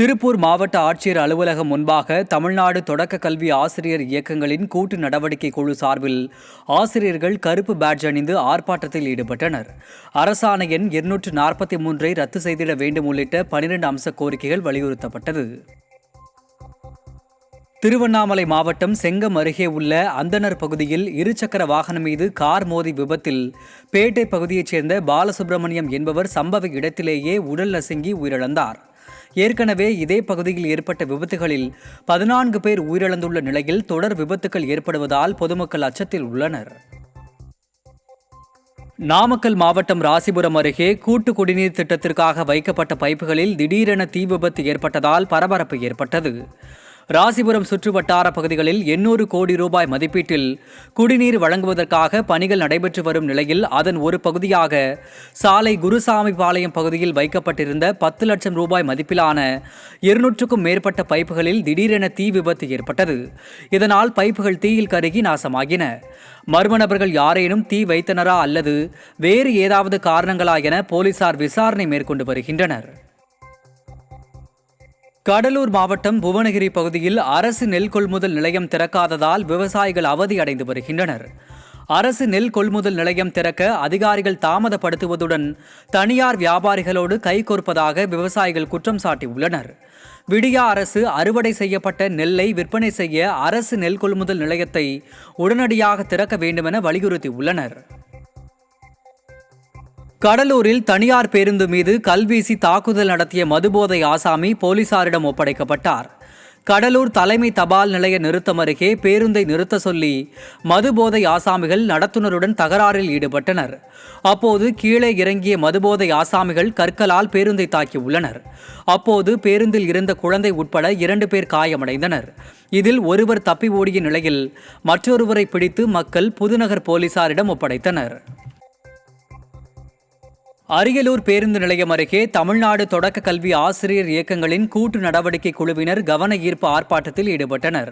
திருப்பூர் மாவட்ட ஆட்சியர் அலுவலகம் முன்பாக தமிழ்நாடு தொடக்க கல்வி ஆசிரியர் இயக்கங்களின் கூட்டு நடவடிக்கை குழு சார்பில் ஆசிரியர்கள் கருப்பு பேட்ஜ் அணிந்து ஆர்ப்பாட்டத்தில் ஈடுபட்டனர். அரசாணை எண் 243 ரத்து செய்திட வேண்டும் உள்ளிட்ட 12 அம்ச கோரிக்கைகள் வலியுறுத்தப்பட்டது. திருவண்ணாமலை மாவட்டம் செங்கம் அருகே உள்ள அந்தனர் பகுதியில் இருசக்கர வாகனம் மீது கார் மோதி விபத்தில் பேட்டை பகுதியைச் சேர்ந்த பாலசுப்ரமணியம் என்பவர் சம்பவ இடத்திலேயே உடல் நசுங்கி உயிரிழந்தார். ஏற்கனவே இதே பகுதியில் ஏற்பட்ட விபத்துகளில் 14 பேர் உயிரிழந்துள்ள நிலையில் தொடர் விபத்துகள் ஏற்படுவதால் பொதுமக்கள் அச்சத்தில் உள்ளனர். நாமக்கல் மாவட்டம் ராசிபுரம் அருகே கூட்டு குடிநீர் திட்டத்திற்காக வைக்கப்பட்ட பைப்புகளில் திடீரென தீ விபத்து ஏற்பட்டதால் பரபரப்பு ஏற்பட்டது. ராசிபுரம் சுற்றுவட்டார பகுதிகளில் 800 கோடி ரூபாய் மதிப்பீட்டில் குடிநீர் வழங்குவதற்காக பணிகள் நடைபெற்று வரும் நிலையில் அதன் ஒரு பகுதியாக சாலை குருசாமிபாளையம் பகுதியில் வைக்கப்பட்டிருந்த 10 லட்சம் ரூபாய் மதிப்பிலான 200க்கும் மேற்பட்ட பைப்புகளில் திடீரென தீ விபத்து ஏற்பட்டது. இதனால் பைப்புகள் தீயில் கருகி நாசமாகின. மர்ம நபர்கள் யாரேனும் தீ வைத்தனரா அல்லது வேறு ஏதாவது காரணங்களா என போலீசார் விசாரணை மேற்கொண்டு வருகின்றனர். கடலூர் மாவட்டம் புவனகிரி பகுதியில் அரசு நெல் கொள்முதல் நிலையம் திறக்காததால் விவசாயிகள் அவதி அடைந்து வருகின்றனர். அரசு நெல் கொள்முதல் நிலையம் திறக்க அதிகாரிகள் தாமதப்படுத்துவதுடன் தனியார் வியாபாரிகளோடு கைகோர்ப்பதாக விவசாயிகள் குற்றம் சாட்டியுள்ளனர். விடியா அரசு அறுவடை செய்யப்பட்ட நெல்லை விற்பனை செய்ய அரசு நெல் கொள்முதல் நிலையத்தை உடனடியாக திறக்க வேண்டுமென வலியுறுத்தியுள்ளனர். கடலூரில் தனியார் பேருந்து மீது கல்வீசி தாக்குதல் நடத்திய மதுபோதை ஆசாமி போலீசாரிடம் ஒப்படைக்கப்பட்டார். கடலூர் தலைமை தபால் நிலைய நிறுத்தம் அருகே பேருந்தை நிறுத்த சொல்லி மதுபோதை ஆசாமிகள் நடத்துனருடன் தகராறில் ஈடுபட்டனர். அப்போது கீழே இறங்கிய மதுபோதை ஆசாமிகள் கற்களால் பேருந்தை தாக்கியுள்ளனர். அப்போது பேருந்தில் இருந்த குழந்தை உட்பட 2 பேர் காயமடைந்தனர். இதில் ஒருவர் தப்பி ஓடிய நிலையில் மற்றொருவரை பிடித்து மக்கள் புதுநகர் போலீசாரிடம் ஒப்படைத்தனர். அரியலூர் பேருந்து நிலையம் அருகே தமிழ்நாடு தொடக்க கல்வி ஆசிரியர் இயக்கங்களின் கூட்டு நடவடிக்கை குழுவினர் கவன ஈர்ப்பு ஆர்ப்பாட்டத்தில் ஈடுபட்டனர்.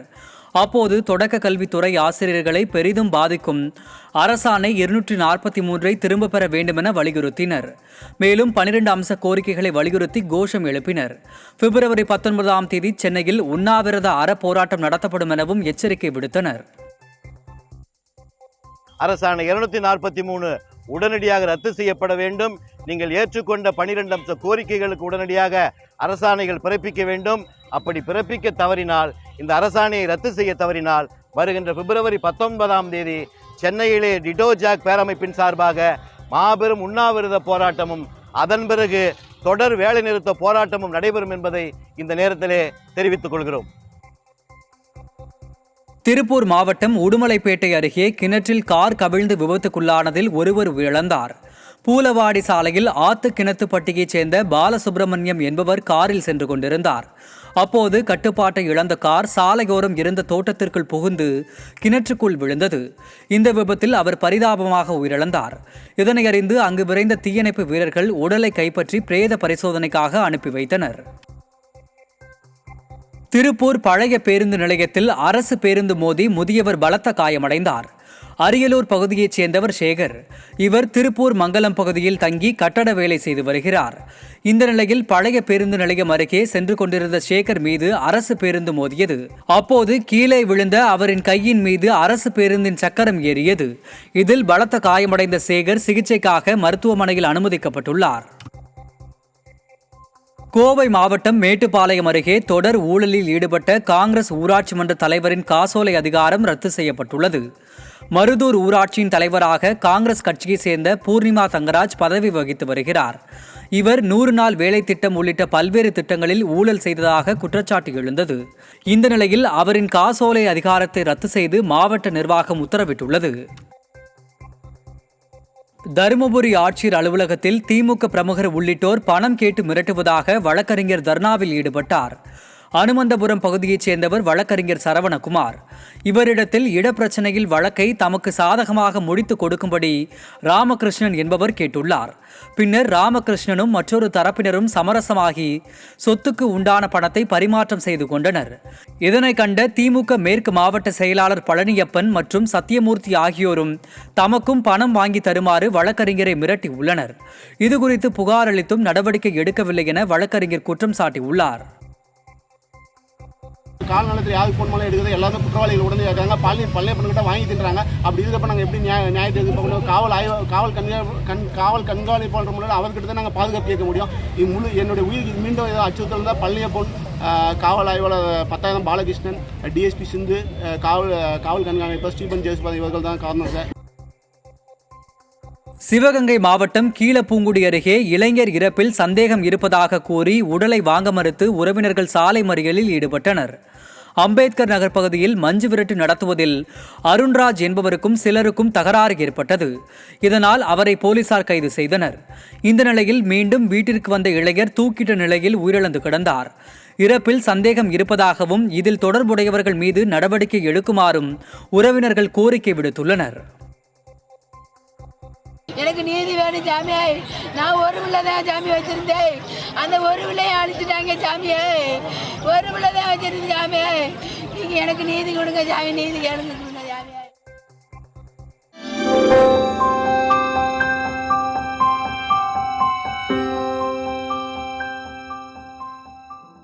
அப்போது தொடக்க கல்வித்துறை ஆசிரியர்களை பெரிதும் பாதிக்கும் அரசாணை 243 திரும்ப பெற வேண்டுமென வலியுறுத்தினர். மேலும் 12 அம்ச கோரிக்கைகளை வலியுறுத்தி கோஷம் எழுப்பினர். பிப்ரவரி 19ஆம் தேதி சென்னையில் உண்ணாவிரத அறப்போராட்டம் நடத்தப்படும் எனவும் எச்சரிக்கை விடுத்தனர். அரசாணை 243 உடனடியாக ரத்து செய்யப்பட வேண்டும். நீங்கள் ஏற்றுக்கொண்ட 12 அம்ச கோரிக்கைகளுக்கு உடனடியாக அரசாணைகள் பிறப்பிக்க வேண்டும். அப்படி பிறப்பிக்க தவறினால், இந்த அரசாணையை ரத்து செய்ய தவறினால் வருகின்ற பிப்ரவரி 19ஆம் தேதி சென்னையிலே டிடோ ஜாக் பேரமைப்பின் சார்பாக மாபெரும் உண்ணாவிரத போராட்டமும் அதன் பிறகு தொடர் வேலைநிறுத்த போராட்டமும் நடைபெறும் என்பதை இந்த நேரத்திலே தெரிவித்துக் கொள்கிறோம். திருப்பூர் மாவட்டம் உடுமலைப்பேட்டை அருகே கிணற்றில் கார் கவிழ்ந்து விபத்துக்குள்ளானதில் ஒருவர் உயிரிழந்தார். பூலவாடி சாலையில் ஆத்து கிணத்துப்பட்டியைச் சேர்ந்த பாலசுப்ரமணியம் என்பவர் காரில் சென்று கொண்டிருந்தார். அப்போது கட்டுப்பாட்டை இழந்த கார் சாலையோரம் இருந்த தோட்டத்திற்குள் புகுந்து கிணற்றுக்குள் விழுந்தது. இந்த விபத்தில் அவர் பரிதாபமாக உயிரிழந்தார். இதனை அறிந்து அங்கு விரைந்த தீயணைப்பு வீரர்கள் உடலை கைப்பற்றி பிரேத பரிசோதனைக்காக அனுப்பி வைத்தனர். திருப்பூர் பழைய பேருந்து நிலையத்தில் அரசு பேருந்து மோதி முதியவர் பலத்த காயமடைந்தார். அரியலூர் பகுதியைச் சேர்ந்தவர் சேகர். இவர் திருப்பூர் மங்கலம் பகுதியில் தங்கி கட்டட வேலை செய்து வருகிறார். இந்த நிலையில் பழைய பேருந்து நிலையம் அருகே சென்று கொண்டிருந்த சேகர் மீது அரசு பேருந்து மோதியது. அப்போது கீழே விழுந்த அவரின் கையின் மீது அரசு பேருந்தின் சக்கரம் ஏறியது. இதில் பலத்த காயமடைந்த சேகர் சிகிச்சைக்காக மருத்துவமனையில் அனுமதிக்கப்பட்டுள்ளார். கோவை மாவட்டம் மேட்டுப்பாளையம் அருகே தொடர் ஊழலில் ஈடுபட்ட காங்கிரஸ் ஊராட்சி மன்ற தலைவரின் காசோலை அதிகாரம் ரத்து செய்யப்பட்டுள்ளது. மருதூர் ஊராட்சியின் தலைவராக காங்கிரஸ் கட்சியைச் சேர்ந்த பூர்ணிமா தங்கராஜ் பதவி வகித்து வருகிறார். இவர் 100 நாள் வேலை திட்டம் உள்ளிட்ட பல்வேறு திட்டங்களில் ஊழல் செய்ததாக குற்றச்சாட்டு எழுந்தது. இந்த நிலையில் அவரின் காசோலை அதிகாரத்தை ரத்து செய்து மாவட்ட நிர்வாகம் உத்தரவிட்டுள்ளது. தருமபுரி ஆட்சியர் அலுவலகத்தில் திமுக பிரமுகர் உள்ளிட்டோர் பணம் கேட்டு மிரட்டுவதாக வழக்கறிஞர் தர்ணாவில் ஈடுபட்டார். அனுமந்தபுரம் பகுதியைச் சேர்ந்தவர் வழக்கறிஞர் சரவணகுமார். இவரிடத்தில் இடப்பிரச்சனையில் வழக்கை தமக்கு சாதகமாக முடித்து கொடுக்கும்படி ராமகிருஷ்ணன் என்பவர் கேட்டுள்ளார். பின்னர் ராமகிருஷ்ணனும் மற்றொரு தரப்பினரும் சமரசமாகி சொத்துக்கு உண்டான பணத்தை பரிமாற்றம் செய்து கொண்டனர். இதனை கண்ட திமுக மேற்கு மாவட்ட செயலாளர் பழனியப்பன் மற்றும் சத்தியமூர்த்தி ஆகியோரும் தமக்கும் பணம் வாங்கி தருமாறு வழக்கறிஞரை மிரட்டி உள்ளனர். இதுகுறித்து புகார் அளித்தும் நடவடிக்கை எடுக்கவில்லை என வழக்கறிஞர் குற்றம் சாட்டியுள்ளார். கால் நிலத்தில் யாருக்கு ஃபோன் பண்ணலாம் எடுக்குது, எல்லாமே குற்றவாளிகள் உடனே இருக்காங்க. பள்ளிய பண்ணிக்கிட்ட வாங்கி தின்றாங்க. அப்படி இருக்கப்ப நாங்கள் எப்படி நியாயத்தை எதிர்பார்க்கணும்? காவல் கண்காணிப்பாளர் முன்னாடி அவர்கிட்ட தான் நாங்கள் பாதுகாப்பு கேட்க முடியும். இது என்னுடைய உயிருக்கு மீண்டும் ஏதாவது அச்சுறுத்தல் இருந்தால் பள்ளிய பொன் காவல் ஆய்வாளர் 10,000 பாலகிருஷ்ணன், டிஎஸ்பி சிந்து, காவல் கண்காணிப்பாளர் ஸ்டீபன் ஜேசுபாத் இவர்கள் தான் காரணம் சார். சிவகங்கை மாவட்டம் கீழப்பூங்குடி அருகே இளைஞர் இறப்பில் சந்தேகம் இருப்பதாக கூறி உடலை வாங்க மறுத்து உறவினர்கள் சாலை மறியலில் ஈடுபட்டனர். அம்பேத்கர் நகர் பகுதியில் மஞ்சு விரட்டு நடத்துவதில் அருண்ராஜ் என்பவருக்கும் சிலருக்கும் தகராறு ஏற்பட்டது. இதனால் அவரை போலீசார் கைது செய்தனர். இந்த நிலையில் மீண்டும் வீட்டிற்கு வந்த இளைஞர் தூக்கிட்ட நிலையில் உயிரிழந்து கிடந்தார். இறப்பில் சந்தேகம் இருப்பதாகவும் இதில் தொடர்புடையவர்கள் மீது நடவடிக்கை எடுக்குமாறும் உறவினர்கள் கோரிக்கை விடுத்துள்ளனர். எனக்கு நீதி வேணும் சாமியே. நான் ஒரு பிள்ளை தான் சாமி வச்சிருந்தேன். அந்த ஒரு பிள்ளையை அழிச்சிட்டாங்க சாமியே. ஒரு பிள்ளை தான் வச்சிருந்தேன் சாமியே. நீங்கள் எனக்கு நீதி கொடுங்க சாமி, நீதி எனக்கு கொடுங்க.